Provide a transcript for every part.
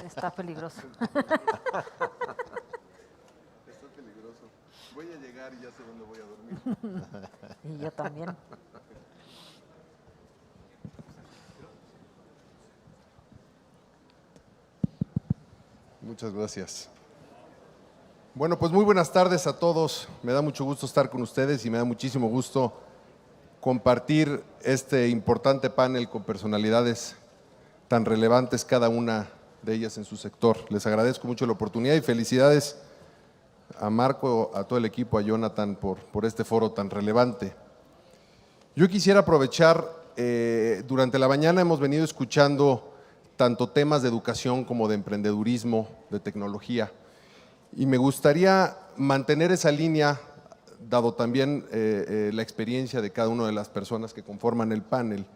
Está peligroso. Está peligroso. Voy a llegar y ya sé dónde voy a dormir. Y yo también. Muchas gracias. Bueno, pues muy buenas tardes a todos. Me da mucho gusto estar con ustedes y me da muchísimo gusto compartir este importante panel con personalidades tan relevantes, cada una de ellas en su sector. Les agradezco mucho la oportunidad y felicidades a Marco, a todo el equipo, a Jonathan por este foro tan relevante. Yo quisiera aprovechar, durante la mañana hemos venido escuchando tanto temas de educación como de emprendedurismo, de tecnología, y me gustaría mantener esa línea, dado también la experiencia de cada una de las personas que conforman el panel,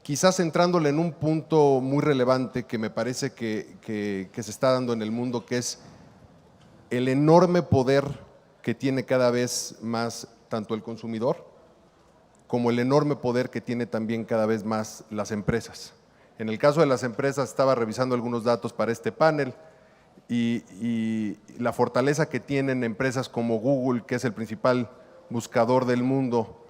quizás centrándole en un punto muy relevante que me parece que se está dando en el mundo, que es el enorme poder que tiene cada vez más tanto el consumidor como el enorme poder que tiene también cada vez más las empresas. En el caso de las empresas, estaba revisando algunos datos para este panel y la fortaleza que tienen empresas como Google, que es el principal buscador del mundo,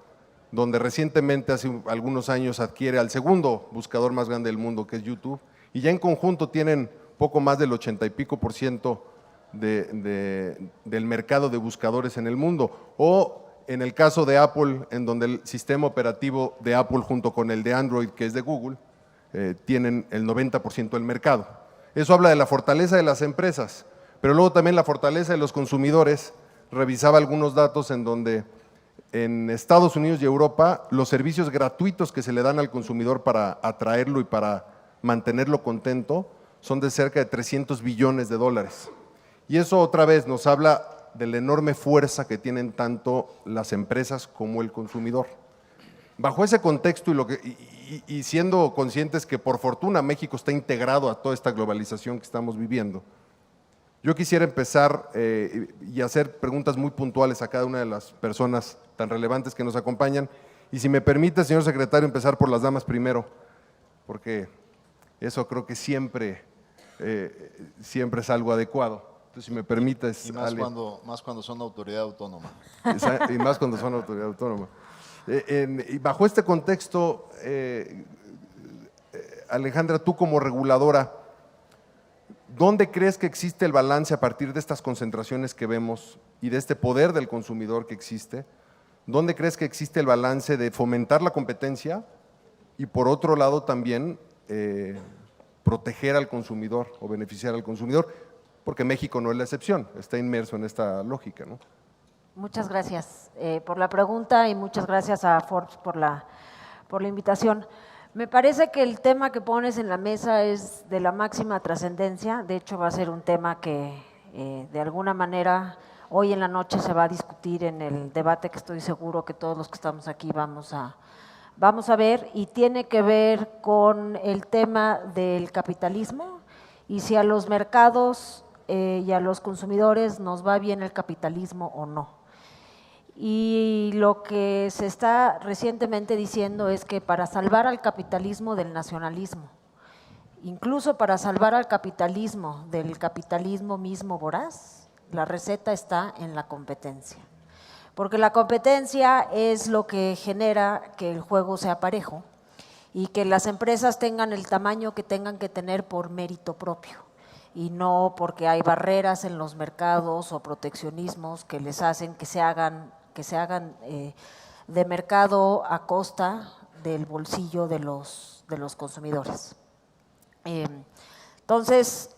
donde recientemente, hace algunos años, adquiere al segundo buscador más grande del mundo, que es YouTube, y ya en conjunto tienen poco más del 80 y pico por ciento del mercado de buscadores en el mundo. O en el caso de Apple, en donde el sistema operativo de Apple junto con el de Android, que es de Google, tienen el 90% del mercado. Eso habla de la fortaleza de las empresas, pero luego también la fortaleza de los consumidores. Revisaba algunos datos en donde en Estados Unidos y Europa los servicios gratuitos que se le dan al consumidor para atraerlo y para mantenerlo contento son de cerca de 300 billones de dólares. Y eso otra vez nos habla de la enorme fuerza que tienen tanto las empresas como el consumidor. Bajo ese contexto y siendo conscientes que por fortuna México está integrado a toda esta globalización que estamos viviendo, yo quisiera empezar y hacer preguntas muy puntuales a cada una de las personas tan relevantes que nos acompañan. Y si me permite, señor secretario, empezar por las damas primero, porque eso creo que siempre es algo adecuado. Entonces, si me permites… Y más cuando son autoridad autónoma. Y más cuando son autoridad autónoma. Y bajo este contexto, Alejandra, tú como reguladora, ¿dónde crees que existe el balance a partir de estas concentraciones que vemos y de este poder del consumidor que existe? ¿Dónde crees que existe el balance de fomentar la competencia y por otro lado también proteger al consumidor o beneficiar al consumidor? Porque México no es la excepción, está inmerso en esta lógica, ¿no? Muchas gracias por la pregunta y muchas gracias a Forbes por la invitación. Me parece que el tema que pones en la mesa es de la máxima trascendencia. De hecho, va a ser un tema que de alguna manera hoy en la noche se va a discutir en el debate que estoy seguro que todos los que estamos aquí vamos a ver, y tiene que ver con el tema del capitalismo y si a los mercados y a los consumidores nos va bien el capitalismo o no. Y lo que se está recientemente diciendo es que para salvar al capitalismo del nacionalismo, incluso para salvar al capitalismo del capitalismo mismo voraz, la receta está en la competencia. Porque la competencia es lo que genera que el juego sea parejo y que las empresas tengan el tamaño que tengan que tener por mérito propio y no porque hay barreras en los mercados o proteccionismos que les hacen que se hagan de mercado a costa del bolsillo de los consumidores. Entonces,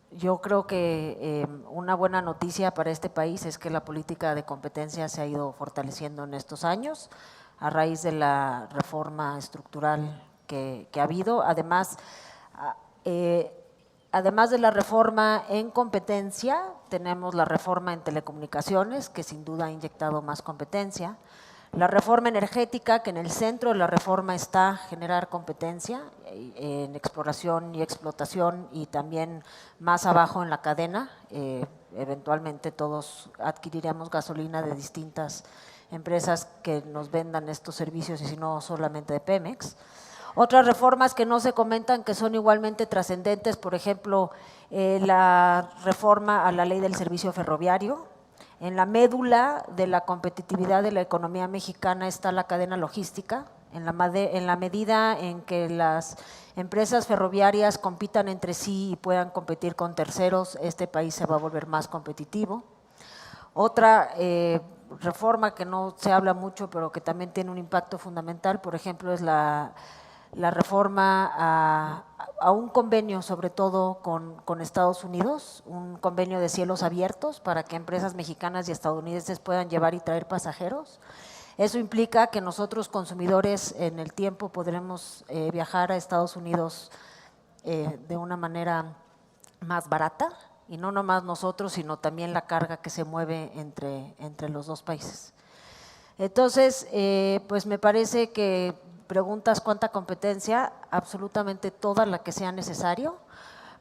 yo creo que una buena noticia para este país es que la política de competencia se ha ido fortaleciendo en estos años a raíz de la reforma estructural que ha habido. Además de la reforma en competencia, tenemos la reforma en telecomunicaciones, que sin duda ha inyectado más competencia, la reforma energética, que en el centro de la reforma está generar competencia en exploración y explotación y también más abajo en la cadena. Eventualmente todos adquiriremos gasolina de distintas empresas que nos vendan estos servicios y si no solamente de Pemex. Otras reformas que no se comentan que son igualmente trascendentes, por ejemplo, la reforma a la ley del servicio ferroviario. En la médula de la competitividad de la economía mexicana está la cadena logística. En la medida en que las empresas ferroviarias compitan entre sí y puedan competir con terceros, este país se va a volver más competitivo. Otra reforma que no se habla mucho, pero que también tiene un impacto fundamental, por ejemplo, es la reforma a un convenio, sobre todo con Estados Unidos, un convenio de cielos abiertos para que empresas mexicanas y estadounidenses puedan llevar y traer pasajeros. Eso implica que nosotros, consumidores, en el tiempo podremos viajar a Estados Unidos de una manera más barata, y no nomás nosotros, sino también la carga que se mueve entre los dos países. Entonces, pues me parece que preguntas cuánta competencia, absolutamente toda la que sea necesario.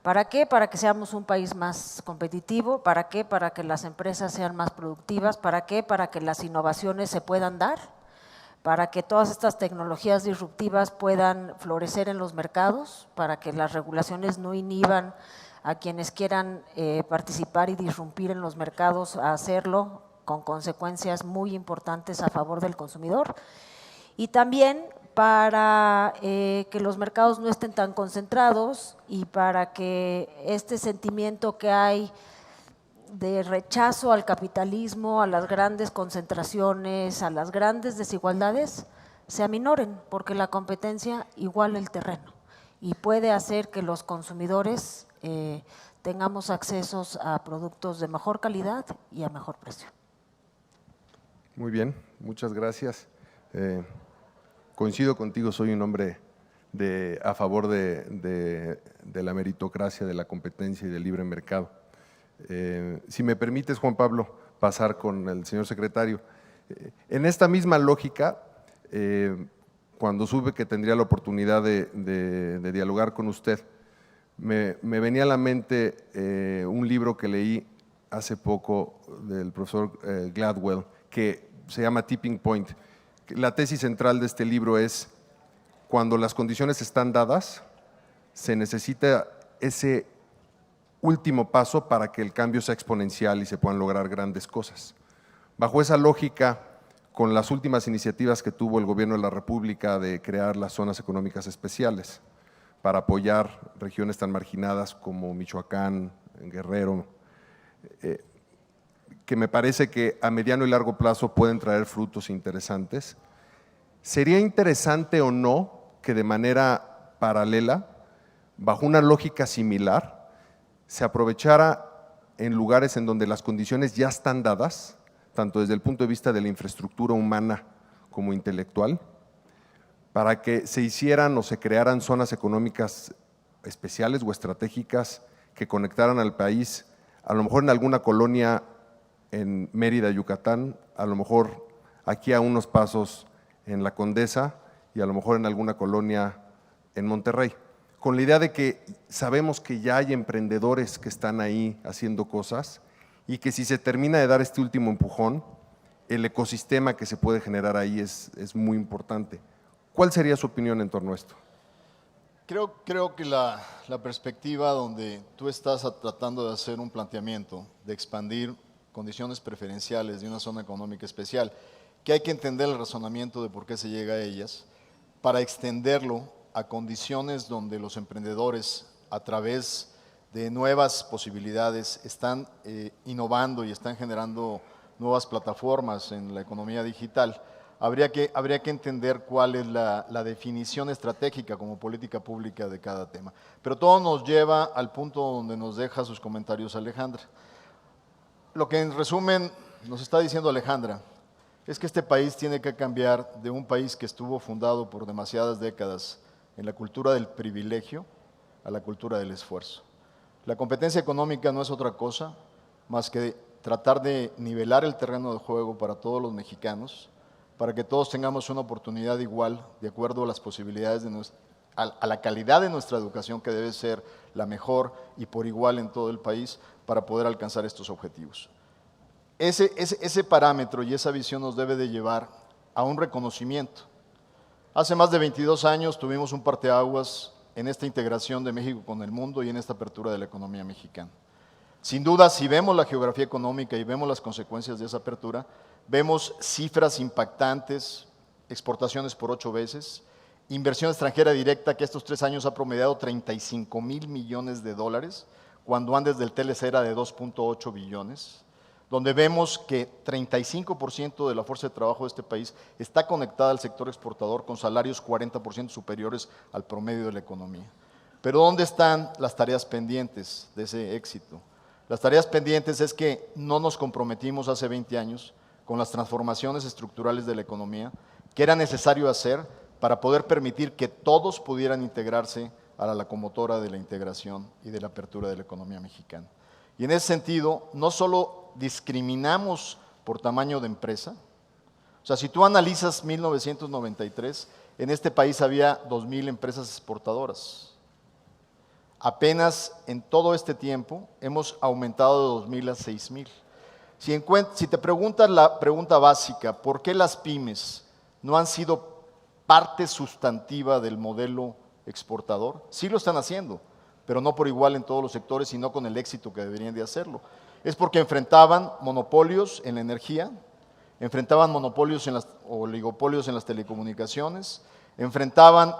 ¿Para qué? Para que seamos un país más competitivo. ¿Para qué? Para que las empresas sean más productivas. ¿Para qué? Para que las innovaciones se puedan dar, para que todas estas tecnologías disruptivas puedan florecer en los mercados, para que las regulaciones no inhiban a quienes quieran participar y disrumpir en los mercados a hacerlo, con consecuencias muy importantes a favor del consumidor. Y también para que los mercados no estén tan concentrados y para que este sentimiento que hay de rechazo al capitalismo, a las grandes concentraciones, a las grandes desigualdades, se aminoren, porque la competencia iguala el terreno y puede hacer que los consumidores tengamos accesos a productos de mejor calidad y a mejor precio. Muy bien, muchas gracias. Coincido contigo, soy un hombre a favor de la meritocracia, de la competencia y del libre mercado. Si me permites, Juan Pablo, pasar con el señor secretario. En esta misma lógica, cuando supe que tendría la oportunidad de dialogar con usted, me venía a la mente un libro que leí hace poco del profesor Gladwell, que se llama Tipping Point. La tesis central de este libro es: cuando las condiciones están dadas, se necesita ese último paso para que el cambio sea exponencial y se puedan lograr grandes cosas. Bajo esa lógica, con las últimas iniciativas que tuvo el gobierno de la República de crear las zonas económicas especiales para apoyar regiones tan marginadas como Michoacán, Guerrero, que me parece que a mediano y largo plazo pueden traer frutos interesantes. ¿Sería interesante o no que de manera paralela, bajo una lógica similar, se aprovechara en lugares en donde las condiciones ya están dadas, tanto desde el punto de vista de la infraestructura humana como intelectual, para que se hicieran o se crearan zonas económicas especiales o estratégicas que conectaran al país, a lo mejor en alguna colonia en Mérida, Yucatán, a lo mejor aquí a unos pasos en La Condesa y a lo mejor en alguna colonia en Monterrey, con la idea de que sabemos que ya hay emprendedores que están ahí haciendo cosas y que si se termina de dar este último empujón, el ecosistema que se puede generar ahí es muy importante. ¿Cuál sería su opinión en torno a esto? Creo que la perspectiva donde tú estás tratando de hacer un planteamiento, de expandir condiciones preferenciales de una zona económica especial, que hay que entender el razonamiento de por qué se llega a ellas, para extenderlo a condiciones donde los emprendedores, a través de nuevas posibilidades, están innovando y están generando nuevas plataformas en la economía digital. Habría que entender cuál es la definición estratégica como política pública de cada tema. Pero todo nos lleva al punto donde nos deja sus comentarios Alejandra. Lo que en resumen nos está diciendo Alejandra es que este país tiene que cambiar de un país que estuvo fundado por demasiadas décadas en la cultura del privilegio a la cultura del esfuerzo. La competencia económica no es otra cosa más que tratar de nivelar el terreno de juego para todos los mexicanos, para que todos tengamos una oportunidad igual, de acuerdo a las posibilidades a la calidad de nuestra educación, que debe ser la mejor y por igual en todo el país, para poder alcanzar estos objetivos. Ese parámetro y esa visión nos debe de llevar a un reconocimiento Hace más de 22 años tuvimos un parteaguas en esta integración de México con el mundo y en esta apertura de la economía mexicana. Sin duda, si vemos la geografía económica y vemos las consecuencias de esa apertura, vemos cifras impactantes, exportaciones por 8 veces, inversión extranjera directa que estos 3 años ha promediado 35,000 millones de dólares, cuando antes del TLC era de 2.8 billones, donde vemos que 35% de la fuerza de trabajo de este país está conectada al sector exportador con salarios 40% superiores al promedio de la economía. Pero ¿dónde están las tareas pendientes de ese éxito? Las tareas pendientes es que no nos comprometimos hace 20 años con las transformaciones estructurales de la economía que era necesario hacer para poder permitir que todos pudieran integrarse a la locomotora de la integración y de la apertura de la economía mexicana. Y en ese sentido, no solo discriminamos por tamaño de empresa, o sea, si tú analizas 1993, en este país había 2,000 empresas exportadoras. Apenas en todo este tiempo hemos aumentado de 2,000 a 6,000. Si te preguntas la pregunta básica, ¿por qué las pymes no han sido parte sustantiva del modelo exportador? Sí lo están haciendo, pero no por igual en todos los sectores, sino con el éxito que deberían de hacerlo. Es porque enfrentaban monopolios en la energía, enfrentaban monopolios o oligopolios en las telecomunicaciones, enfrentaban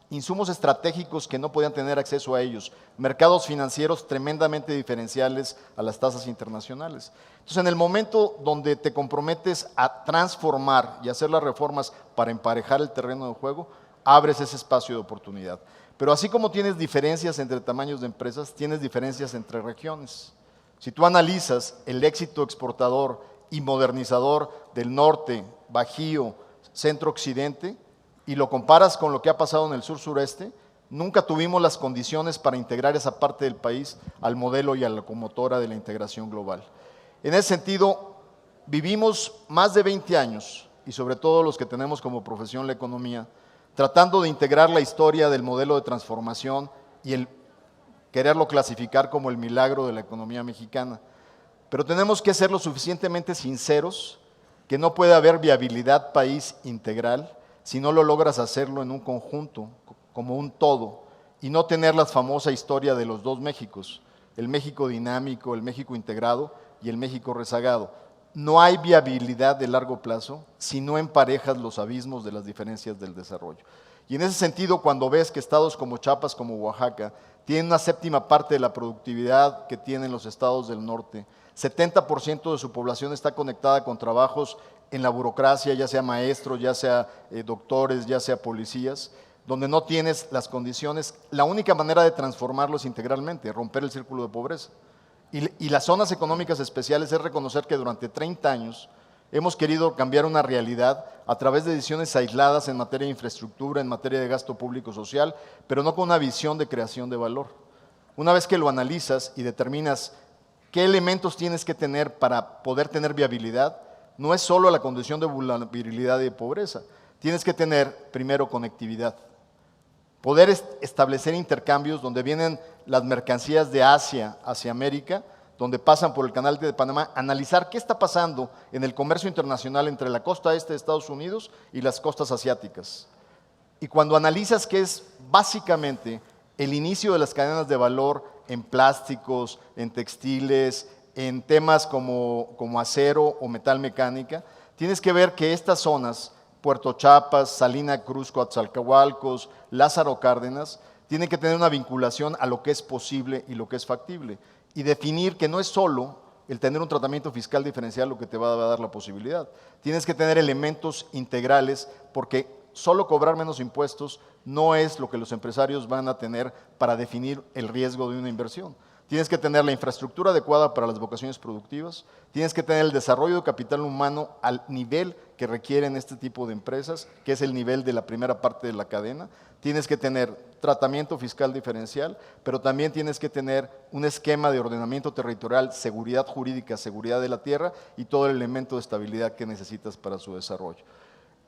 insumos estratégicos que no podían tener acceso a ellos, mercados financieros tremendamente diferenciales a las tasas internacionales. Entonces, en el momento donde te comprometes a transformar y hacer las reformas para emparejar el terreno de juego, abres ese espacio de oportunidad. Pero así como tienes diferencias entre tamaños de empresas, tienes diferencias entre regiones. Si tú analizas el éxito exportador y modernizador del norte, Bajío, centro-occidente, y lo comparas con lo que ha pasado en el sur-sureste, nunca tuvimos las condiciones para integrar esa parte del país al modelo y a la locomotora de la integración global. En ese sentido, vivimos más de 20 años, y sobre todo los que tenemos como profesión la economía, tratando de integrar la historia del modelo de transformación y el quererlo clasificar como el milagro de la economía mexicana. Pero tenemos que ser lo suficientemente sinceros que no puede haber viabilidad país integral si no lo logras hacerlo en un conjunto, como un todo, y no tener la famosa historia de los dos Méxicos, el México dinámico, el México integrado y el México rezagado. No hay viabilidad de largo plazo si no emparejas los abismos de las diferencias del desarrollo. Y en ese sentido, cuando ves que estados como Chiapas, como Oaxaca, tienen una séptima parte de la productividad que tienen los estados del norte, 70% de su población está conectada con trabajos en la burocracia, ya sea maestros, ya sea doctores, ya sea policías, donde no tienes las condiciones, la única manera de transformarlos integralmente, romper el círculo de pobreza. Y las zonas económicas especiales es reconocer que durante 30 años hemos querido cambiar una realidad a través de decisiones aisladas en materia de infraestructura, en materia de gasto público social, pero no con una visión de creación de valor. Una vez que lo analizas y determinas qué elementos tienes que tener para poder tener viabilidad, no es solo la condición de vulnerabilidad y de pobreza. Tienes que tener primero conectividad, poder establecer intercambios donde vienen las mercancías de Asia hacia América, donde pasan por el canal de Panamá, analizar qué está pasando en el comercio internacional entre la costa este de Estados Unidos y las costas asiáticas. Y cuando analizas que es básicamente el inicio de las cadenas de valor en plásticos, en textiles, en temas como acero o metal mecánica, tienes que ver que estas zonas, Puerto Chiapas, Salina Cruz, Coatzacoalcos, Lázaro Cárdenas, tienen que tener una vinculación a lo que es posible y lo que es factible. Y definir que no es solo el tener un tratamiento fiscal diferencial lo que te va a dar la posibilidad. Tienes que tener elementos integrales porque solo cobrar menos impuestos no es lo que los empresarios van a tener para definir el riesgo de una inversión. Tienes que tener la infraestructura adecuada para las vocaciones productivas, tienes que tener el desarrollo de capital humano al nivel que requieren este tipo de empresas, que es el nivel de la primera parte de la cadena, tienes que tener tratamiento fiscal diferencial, pero también tienes que tener un esquema de ordenamiento territorial, seguridad jurídica, seguridad de la tierra y todo el elemento de estabilidad que necesitas para su desarrollo.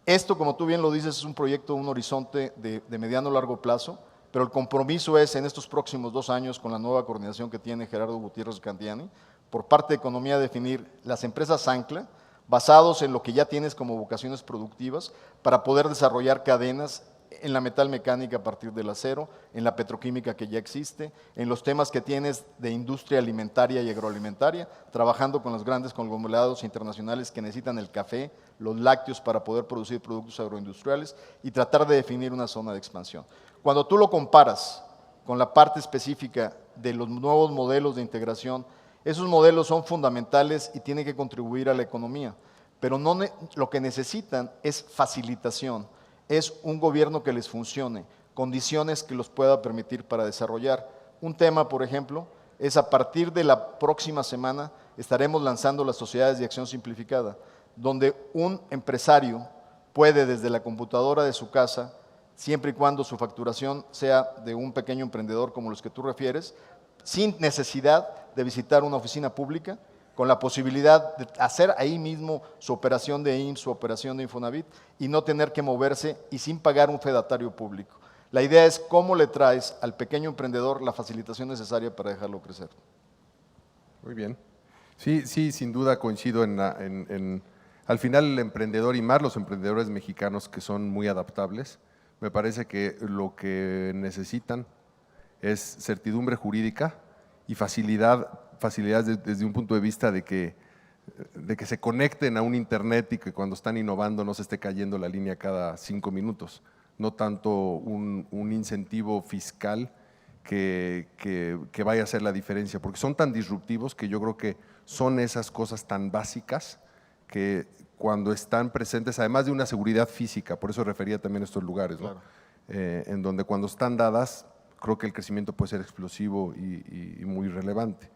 Esto, como tú bien lo dices, es un proyecto, un horizonte de mediano a largo plazo, pero el compromiso es en estos próximos 2 años con la nueva coordinación que tiene Gerardo Gutiérrez Candiani, por parte de Economía definir las empresas ancla, basados en lo que ya tienes como vocaciones productivas para poder desarrollar cadenas en la metalmecánica a partir del acero, en la petroquímica que ya existe, en los temas que tienes de industria alimentaria y agroalimentaria, trabajando con los grandes conglomerados internacionales que necesitan el café, los lácteos para poder producir productos agroindustriales y tratar de definir una zona de expansión. Cuando tú lo comparas con la parte específica de los nuevos modelos de integración, esos modelos son fundamentales y tienen que contribuir a la economía, pero no lo que necesitan es facilitación, es un gobierno que les funcione, condiciones que los pueda permitir para desarrollar. Un tema, por ejemplo, es a partir de la próxima semana estaremos lanzando las sociedades de acción simplificada, donde un empresario puede desde la computadora de su casa, siempre y cuando su facturación sea de un pequeño emprendedor como los que tú refieres, sin necesidad de visitar una oficina pública, con la posibilidad de hacer ahí mismo su operación de IMSS, su operación de Infonavit, y no tener que moverse y sin pagar un fedatario público. La idea es cómo le traes al pequeño emprendedor la facilitación necesaria para dejarlo crecer. Muy bien. Sí, sí, sin duda coincido al final el emprendedor y más los emprendedores mexicanos que son muy adaptables, me parece que lo que necesitan es certidumbre jurídica y facilidades desde un punto de vista de que se conecten a un internet y que cuando están innovando no se esté cayendo la línea cada 5 minutos, no tanto un incentivo fiscal que vaya a hacer la diferencia, porque son tan disruptivos que yo creo que son esas cosas tan básicas que cuando están presentes, además de una seguridad física, por eso refería también a estos lugares, ¿no? Claro. En donde cuando están dadas, creo que el crecimiento puede ser explosivo y muy relevante.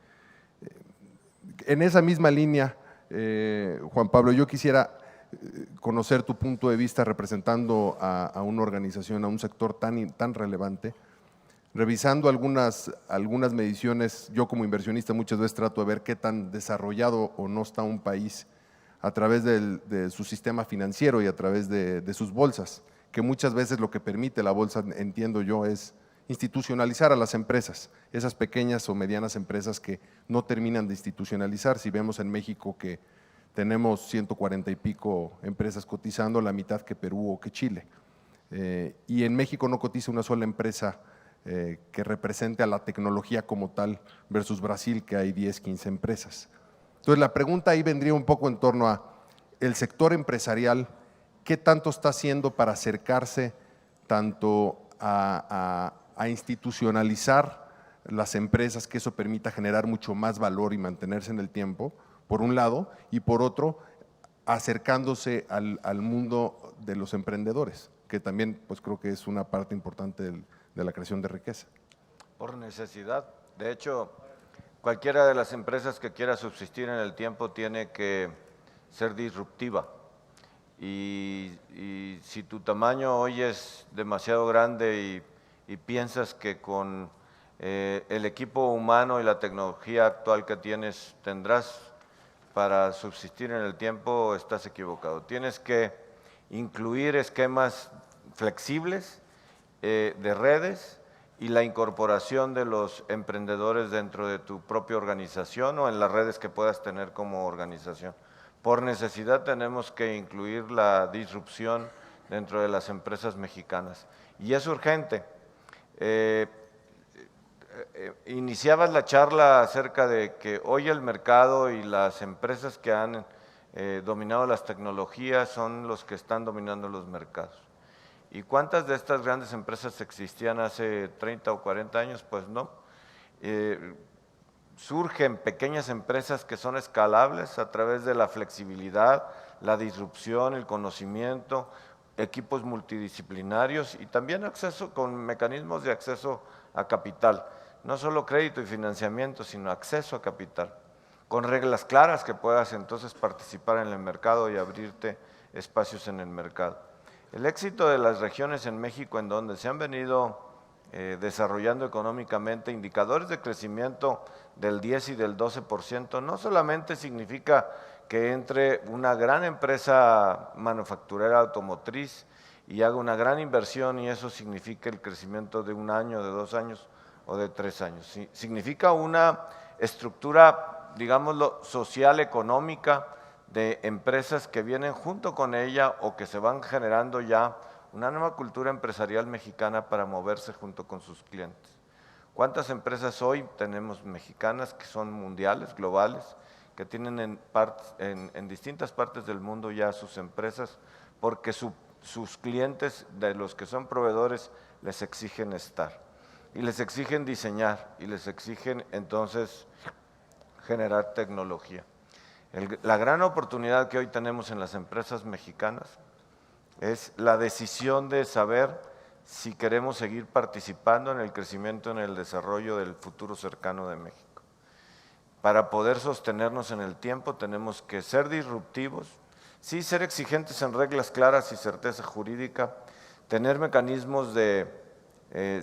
En esa misma línea, Juan Pablo, yo quisiera conocer tu punto de vista representando a una organización, a un sector tan relevante. Revisando algunas mediciones, yo como inversionista muchas veces trato de ver qué tan desarrollado o no está un país a través de su sistema financiero y a través de sus bolsas, que muchas veces lo que permite la bolsa, entiendo yo, es institucionalizar a las empresas, esas pequeñas o medianas empresas que no terminan de institucionalizar. Si vemos en México que tenemos 140 y pico empresas cotizando, la mitad que Perú o que Chile. Y en México no cotiza una sola empresa que represente a la tecnología como tal versus Brasil, que hay 10, 15 empresas. Entonces la pregunta ahí vendría un poco en torno a el sector empresarial, ¿qué tanto está haciendo para acercarse tanto a institucionalizar las empresas, que eso permita generar mucho más valor y mantenerse en el tiempo, por un lado, y por otro, acercándose al mundo de los emprendedores, que también pues creo que es una parte importante de la creación de riqueza? Por necesidad. De hecho, cualquiera de las empresas que quiera subsistir en el tiempo tiene que ser disruptiva. Y si tu tamaño hoy es demasiado grande y piensas que con el equipo humano y la tecnología actual que tienes tendrás para subsistir en el tiempo, estás equivocado. Tienes que incluir esquemas flexibles de redes y la incorporación de los emprendedores dentro de tu propia organización o en las redes que puedas tener como organización. Por necesidad tenemos que incluir la disrupción dentro de las empresas mexicanas y es urgente. Iniciabas la charla acerca de que hoy el mercado y las empresas que han dominado las tecnologías son los que están dominando los mercados. ¿Y cuántas de estas grandes empresas existían hace 30 o 40 años? Pues no. Surgen pequeñas empresas que son escalables a través de la flexibilidad, la disrupción, el conocimiento, equipos multidisciplinarios y también acceso con mecanismos de acceso a capital. No solo crédito y financiamiento, sino acceso a capital, con reglas claras que puedas entonces participar en el mercado y abrirte espacios en el mercado. El éxito de las regiones en México en donde se han venido desarrollando económicamente indicadores de crecimiento del 10 y del 12%, no solamente significa que entre una gran empresa manufacturera automotriz y haga una gran inversión y eso significa el crecimiento de 1 año, de 2 años o de 3 años. Significa una estructura, digámoslo, social, económica, de empresas que vienen junto con ella o que se van generando ya una nueva cultura empresarial mexicana para moverse junto con sus clientes. ¿Cuántas empresas hoy tenemos mexicanas que son mundiales, globales, que tienen en distintas partes del mundo ya sus empresas porque sus clientes, de los que son proveedores, les exigen estar y les exigen diseñar y les exigen entonces generar tecnología? La gran oportunidad que hoy tenemos en las empresas mexicanas es la decisión de saber si queremos seguir participando en el crecimiento, en el desarrollo del futuro cercano de México. Para poder sostenernos en el tiempo tenemos que ser disruptivos, sí ser exigentes en reglas claras y certeza jurídica, tener mecanismos de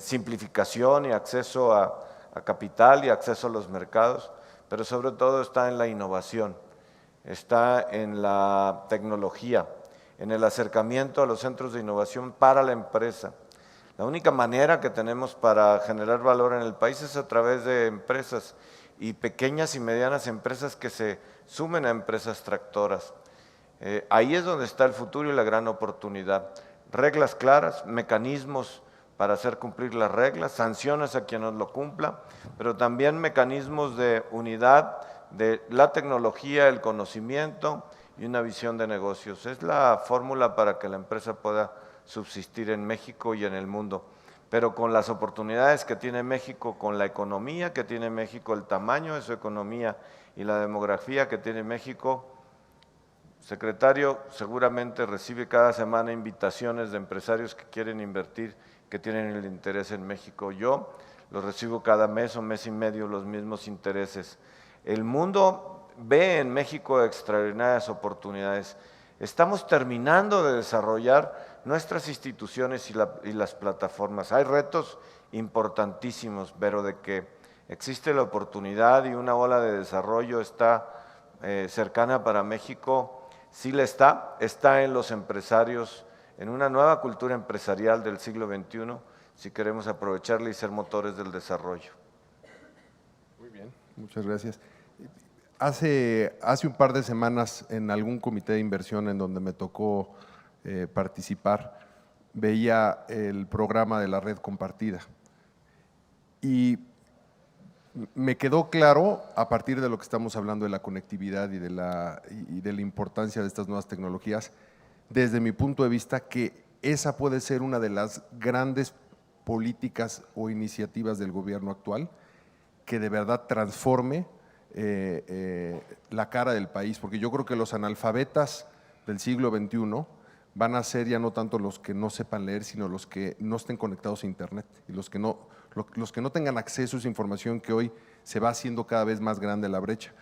simplificación y acceso a capital y acceso a los mercados, pero sobre todo está en la innovación, está en la tecnología, en el acercamiento a los centros de innovación para la empresa. La única manera que tenemos para generar valor en el país es a través de empresas y pequeñas y medianas empresas que se sumen a empresas tractoras. Ahí es donde está el futuro y la gran oportunidad. Reglas claras, mecanismos para hacer cumplir las reglas, sanciones a quien no lo cumpla, pero también mecanismos de unidad de la tecnología, el conocimiento y una visión de negocios. Es la fórmula para que la empresa pueda subsistir en México y en el mundo, pero con las oportunidades que tiene México, con la economía que tiene México, el tamaño de su economía y la demografía que tiene México. Secretario, seguramente recibe cada semana invitaciones de empresarios que quieren invertir, que tienen el interés en México. Yo los recibo cada mes o mes y medio los mismos intereses. El mundo ve en México extraordinarias oportunidades. Estamos terminando de desarrollar nuestras instituciones y las plataformas. Hay retos importantísimos, pero de que existe la oportunidad y una ola de desarrollo está cercana para México, sí la está en los empresarios, en una nueva cultura empresarial del siglo XXI, si queremos aprovecharla y ser motores del desarrollo. Muy bien, muchas gracias. Hace un par de semanas en algún comité de inversión en donde me tocó participar, veía el programa de la red compartida y me quedó claro, a partir de lo que estamos hablando de la conectividad y de la importancia de estas nuevas tecnologías, desde mi punto de vista, que esa puede ser una de las grandes políticas o iniciativas del gobierno actual que de verdad transforme la cara del país, porque yo creo que los analfabetas del siglo XXI van a ser ya no tanto los que no sepan leer, sino los que no estén conectados a Internet y los que no tengan acceso a esa información que hoy se va haciendo cada vez más grande la brecha.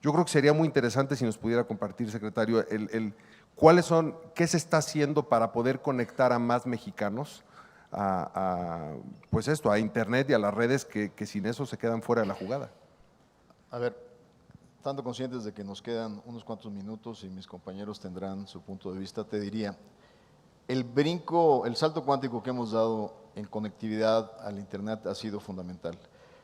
Yo creo que sería muy interesante si nos pudiera compartir, secretario, qué se está haciendo para poder conectar a más mexicanos pues a Internet y a las redes que sin eso se quedan fuera de la jugada. A ver, estando conscientes de que nos quedan unos cuantos minutos y mis compañeros tendrán su punto de vista, te diría, el salto cuántico que hemos dado en conectividad al Internet ha sido fundamental.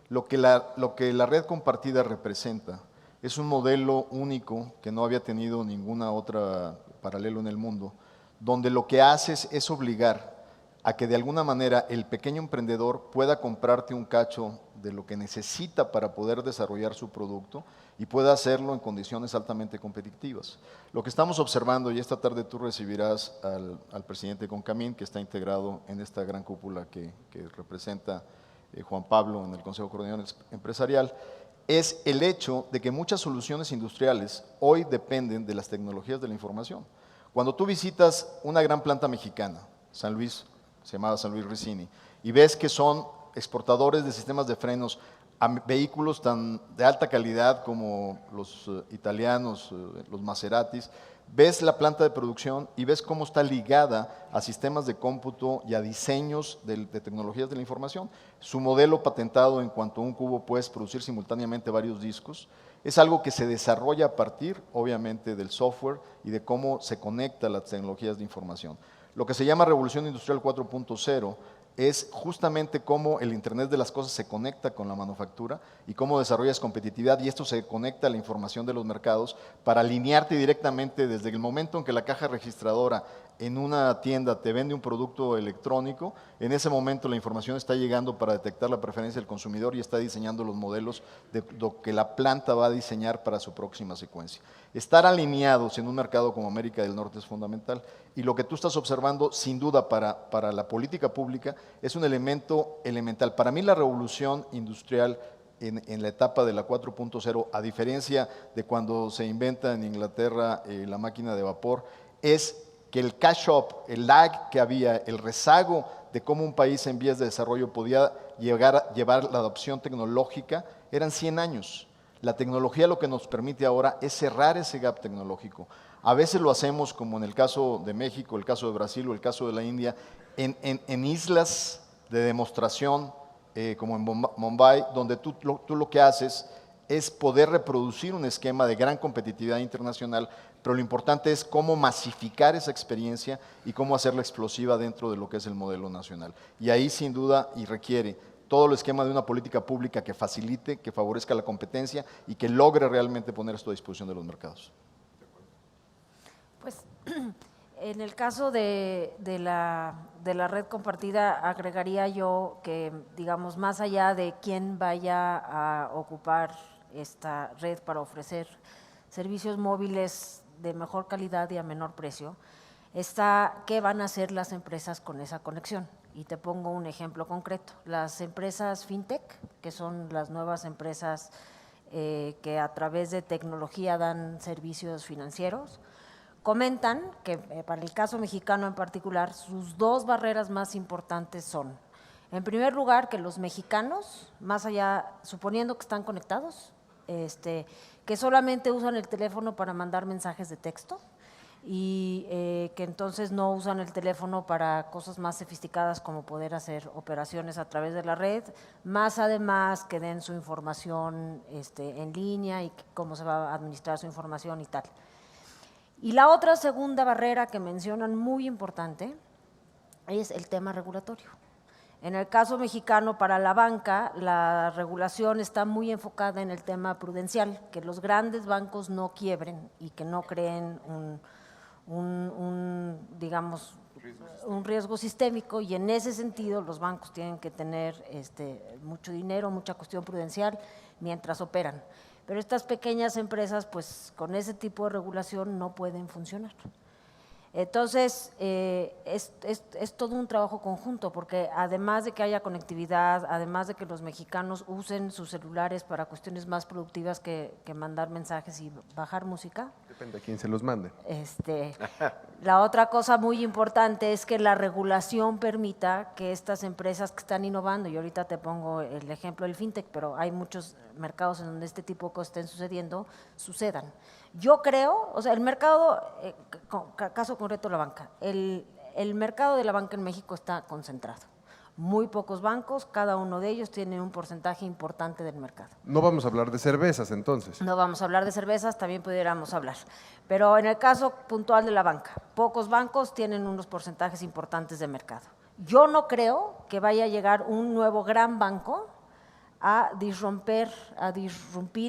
Lo que la red compartida representa es un modelo único que no había tenido ninguna otra paralelo en el mundo, donde lo que haces es obligar a que de alguna manera el pequeño emprendedor pueda comprarte un cacho de lo que necesita para poder desarrollar su producto y pueda hacerlo en condiciones altamente competitivas. Lo que estamos observando, y esta tarde tú recibirás al presidente Concamín, que está integrado en esta gran cúpula que representa Juan Pablo en el Consejo de Coordinación Empresarial, es el hecho de que muchas soluciones industriales hoy dependen de las tecnologías de la información. Cuando tú visitas una gran planta mexicana, San Luis, se llamaba San Luis Ricini, y ves que son exportadores de sistemas de frenos a vehículos tan de alta calidad como los italianos, los Maseratis, ves la planta de producción y ves cómo está ligada a sistemas de cómputo y a diseños de tecnologías de la información. Su modelo patentado en cuanto a un cubo puedes producir simultáneamente varios discos, es algo que se desarrolla a partir, obviamente, del software y de cómo se conecta las tecnologías de información. Lo que se llama Revolución Industrial 4.0 es justamente cómo el Internet de las cosas se conecta con la manufactura y cómo desarrollas competitividad, y esto se conecta a la información de los mercados para alinearte directamente desde el momento en que la caja registradora en una tienda te vende un producto electrónico. En ese momento la información está llegando para detectar la preferencia del consumidor y está diseñando los modelos de lo que la planta va a diseñar para su próxima secuencia. Estar alineados en un mercado como América del Norte es fundamental, y lo que tú estás observando, sin duda, para la política pública es un elemento elemental. Para mí la revolución industrial en la etapa de la 4.0, a diferencia de cuando se inventa en Inglaterra la máquina de vapor, es que el catch-up, el lag que había, el rezago de cómo un país en vías de desarrollo podía llevar la adopción tecnológica, eran 100 años. La tecnología lo que nos permite ahora es cerrar ese gap tecnológico. A veces lo hacemos, como en el caso de México, el caso de Brasil o el caso de la India, en islas de demostración, como en Mumbai, donde tú lo que haces es poder reproducir un esquema de gran competitividad internacional, pero lo importante es cómo masificar esa experiencia y cómo hacerla explosiva dentro de lo que es el modelo nacional. Y ahí sin duda y requiere todo el esquema de una política pública que facilite, que favorezca la competencia y que logre realmente poner esto a disposición de los mercados. Pues en el caso de la red compartida, agregaría yo que, digamos, más allá de quién vaya a ocupar esta red para ofrecer servicios móviles de mejor calidad y a menor precio, está qué van a hacer las empresas con esa conexión. Y te pongo un ejemplo concreto. Las empresas fintech, que son las nuevas empresas que a través de tecnología dan servicios financieros, comentan que para el caso mexicano en particular, sus dos barreras más importantes son, en primer lugar, que los mexicanos, más allá, suponiendo que están conectados, que solamente usan el teléfono para mandar mensajes de texto y que entonces no usan el teléfono para cosas más sofisticadas como poder hacer operaciones a través de la red, más además que den su información en línea y cómo se va a administrar su información y tal. Y la otra segunda barrera que mencionan muy importante es el tema regulatorio. En el caso mexicano, para la banca, la regulación está muy enfocada en el tema prudencial, que los grandes bancos no quiebren y que no creen digamos, un riesgo sistémico, y en ese sentido los bancos tienen que tener mucho dinero, mucha cuestión prudencial mientras operan. Pero estas pequeñas empresas, pues con ese tipo de regulación no pueden funcionar. Entonces, es todo un trabajo conjunto, porque además de que haya conectividad, además de que los mexicanos usen sus celulares para cuestiones más productivas que mandar mensajes y bajar música. Depende de quién se los mande. La otra cosa muy importante es que la regulación permita que estas empresas que están innovando, y ahorita te pongo el ejemplo del fintech, pero hay muchos mercados en donde este tipo de cosas estén sucediendo, sucedan. Yo creo, o sea, el mercado, caso concreto la banca, el mercado de la banca en México está concentrado. Muy pocos bancos, cada uno de ellos tiene un porcentaje importante del mercado. No vamos a hablar de cervezas entonces. No vamos a hablar de cervezas, también pudiéramos hablar. Pero en el caso puntual de la banca, pocos bancos tienen unos porcentajes importantes de mercado. Yo no creo que vaya a llegar un nuevo gran banco a disrumpir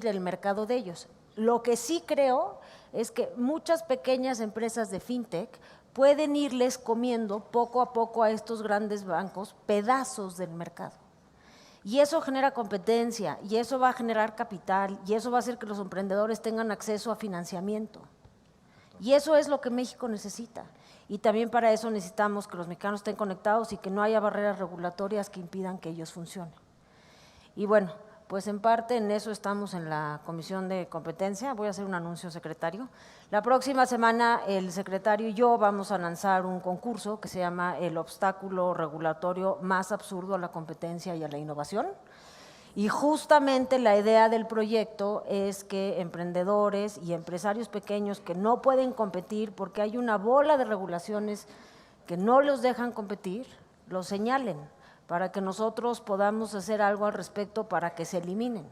el mercado de ellos. Lo que sí creo es que muchas pequeñas empresas de fintech pueden irles comiendo poco a poco a estos grandes bancos pedazos del mercado. Y eso genera competencia, y eso va a generar capital, y eso va a hacer que los emprendedores tengan acceso a financiamiento. Y eso es lo que México necesita. Y también para eso necesitamos que los mexicanos estén conectados y que no haya barreras regulatorias que impidan que ellos funcionen. Y bueno, pues en parte en eso estamos en la Comisión de Competencia. Voy a hacer un anuncio, secretario. La próxima semana el secretario y yo vamos a lanzar un concurso que se llama El obstáculo regulatorio más absurdo a la competencia y a la innovación. Y justamente la idea del proyecto es que emprendedores y empresarios pequeños que no pueden competir porque hay una bola de regulaciones que no los dejan competir, los señalen, para que nosotros podamos hacer algo al respecto para que se eliminen.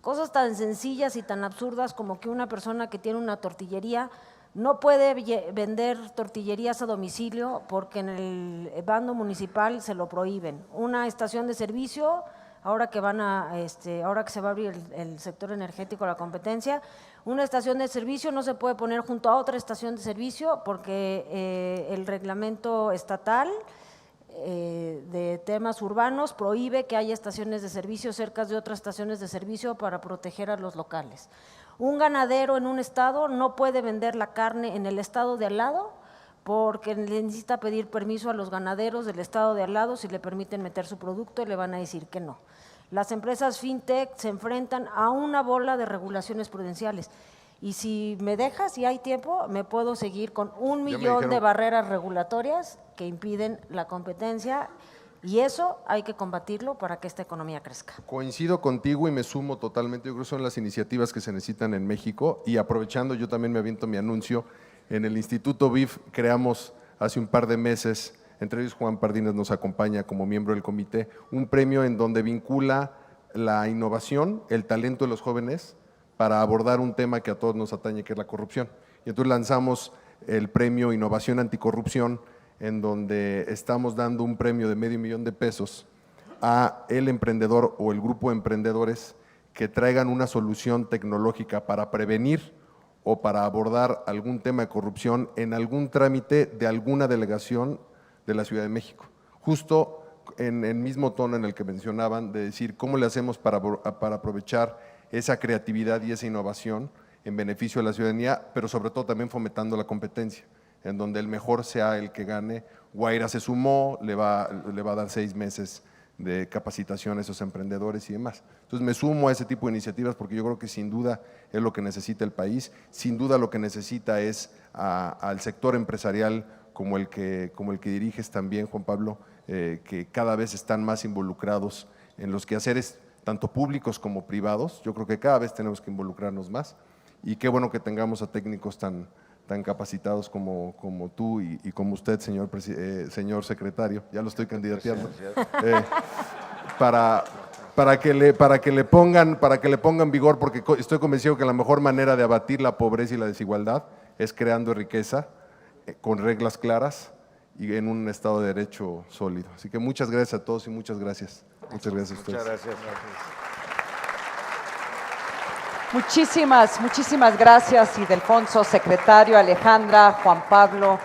Cosas tan sencillas y tan absurdas como que una persona que tiene una tortillería no puede vender tortillerías a domicilio porque en el bando municipal se lo prohíben. Una estación de servicio, ahora que se va a abrir el sector energético a la competencia, una estación de servicio no se puede poner junto a otra estación de servicio porque el reglamento estatal de temas urbanos prohíbe que haya estaciones de servicio cerca de otras estaciones de servicio para proteger a los locales. Un ganadero en un estado no puede vender la carne en el estado de al lado porque necesita pedir permiso a los ganaderos del estado de al lado si le permiten meter su producto y le van a decir que no. Las empresas fintech se enfrentan a una bola de regulaciones prudenciales y si me dejas y hay tiempo, me puedo seguir con 1 millón de barreras regulatorias que impiden la competencia. Y eso hay que combatirlo para que esta economía crezca. Coincido contigo y me sumo totalmente. Yo creo que son las iniciativas que se necesitan en México. Y aprovechando, yo también me aviento mi anuncio. En el Instituto BIF creamos hace un par de meses, entre ellos Juan Pardines nos acompaña como miembro del comité, un premio en donde vincula la innovación, el talento de los jóvenes para abordar un tema que a todos nos atañe, que es la corrupción. Y entonces lanzamos el premio Innovación Anticorrupción, en donde estamos dando un premio de $500,000 a el emprendedor o el grupo de emprendedores que traigan una solución tecnológica para prevenir o para abordar algún tema de corrupción en algún trámite de alguna delegación de la Ciudad de México. Justo en el mismo tono en el que mencionaban, de decir cómo le hacemos para aprovechar esa creatividad y esa innovación en beneficio de la ciudadanía, pero sobre todo también fomentando la competencia, en donde el mejor sea el que gane. Guaira se sumó, le va a dar 6 meses de capacitación a esos emprendedores y demás. Entonces me sumo a ese tipo de iniciativas porque yo creo que sin duda es lo que necesita el país, sin duda lo que necesita es al sector empresarial como el que diriges también, Juan Pablo, que cada vez están más involucrados en los quehaceres, tanto públicos como privados. Yo creo que cada vez tenemos que involucrarnos más y qué bueno que tengamos a técnicos tan capacitados como tú y como usted, señor secretario, ya lo estoy candidateando, para que le pongan vigor, porque estoy convencido que la mejor manera de abatir la pobreza y la desigualdad es creando riqueza con reglas claras y en un Estado de Derecho sólido. Así que muchas gracias a todos y muchas gracias. Muchas gracias a ustedes. Muchas gracias. Muchísimas gracias, Ildefonso, secretario, Alejandra, Juan Pablo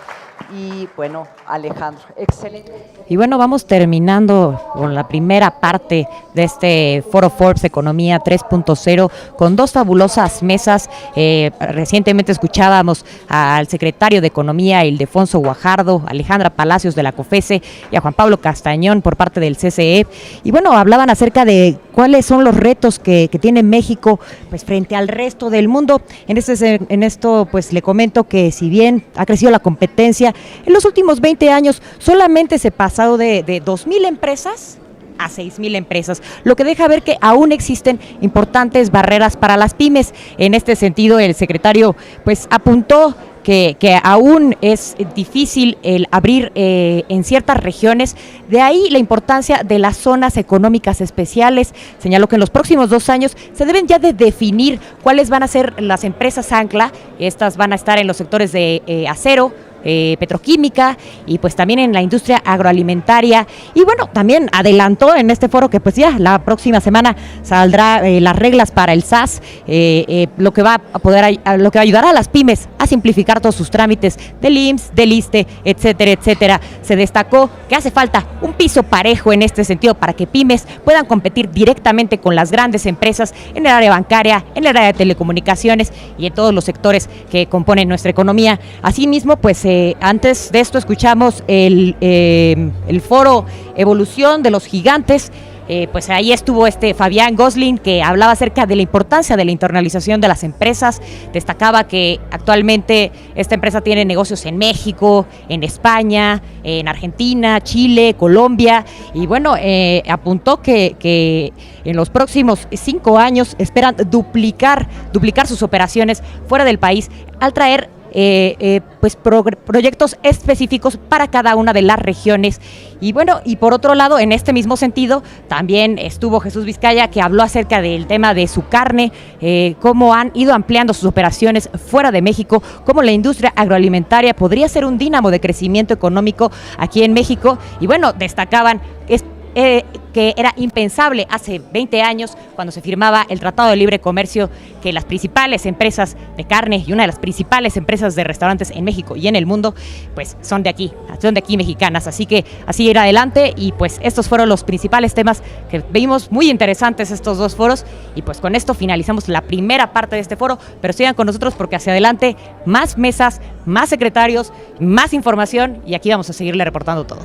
y bueno, Alejandro. Excelente. Y bueno, vamos terminando con la primera parte de este Foro Forbes Economía 3.0 con 2 fabulosas mesas. Recientemente escuchábamos al secretario de Economía, Ildefonso Guajardo, Alejandra Palacios de la COFESE y a Juan Pablo Castañón por parte del CCE. Y bueno, hablaban acerca de cuáles son los retos que tiene México pues frente al resto del mundo. En esto pues le comento que si bien ha crecido la competencia, en los últimos 20 años solamente se pasó de 2,000 empresas a 6,000 empresas, lo que deja ver que aún existen importantes barreras para las pymes. En este sentido, el secretario pues apuntó que aún es difícil el abrir en ciertas regiones, de ahí la importancia de las zonas económicas especiales. Señaló que en los próximos 2 años se deben ya de definir cuáles van a ser las empresas ancla. Estas van a estar en los sectores de acero, petroquímica y pues también en la industria agroalimentaria. Y bueno, también adelantó en este foro que pues ya la próxima semana saldrá las reglas para el SAS, lo que va a ayudar a las pymes a simplificar todos sus trámites del IMSS, del ISSSTE, etcétera, etcétera. Se destacó que hace falta un piso parejo en este sentido para que pymes puedan competir directamente con las grandes empresas en el área bancaria, en el área de telecomunicaciones y en todos los sectores que componen nuestra economía. Asimismo, pues antes de esto escuchamos el foro Evolución de los Gigantes. Pues ahí estuvo Fabián Gosling, que hablaba acerca de la importancia de la internalización de las empresas. Destacaba que actualmente esta empresa tiene negocios en México, en España, en Argentina, Chile, Colombia, y bueno, apuntó que en los próximos 5 años esperan duplicar sus operaciones fuera del país al traer proyectos específicos para cada una de las regiones. Y bueno, y por otro lado, en este mismo sentido, también estuvo Jesús Vizcaya, que habló acerca del tema de su carne, cómo han ido ampliando sus operaciones fuera de México, cómo la industria agroalimentaria podría ser un dínamo de crecimiento económico aquí en México. Y bueno, destacaban que era impensable hace 20 años, cuando se firmaba el Tratado de Libre Comercio, que las principales empresas de carne y una de las principales empresas de restaurantes en México y en el mundo, pues son de aquí mexicanas. Así que así ir adelante, y pues estos fueron los principales temas que vimos muy interesantes estos dos foros, y pues con esto finalizamos la primera parte de este foro, pero sigan con nosotros porque hacia adelante más mesas, más secretarios, más información, y aquí vamos a seguirle reportando todo.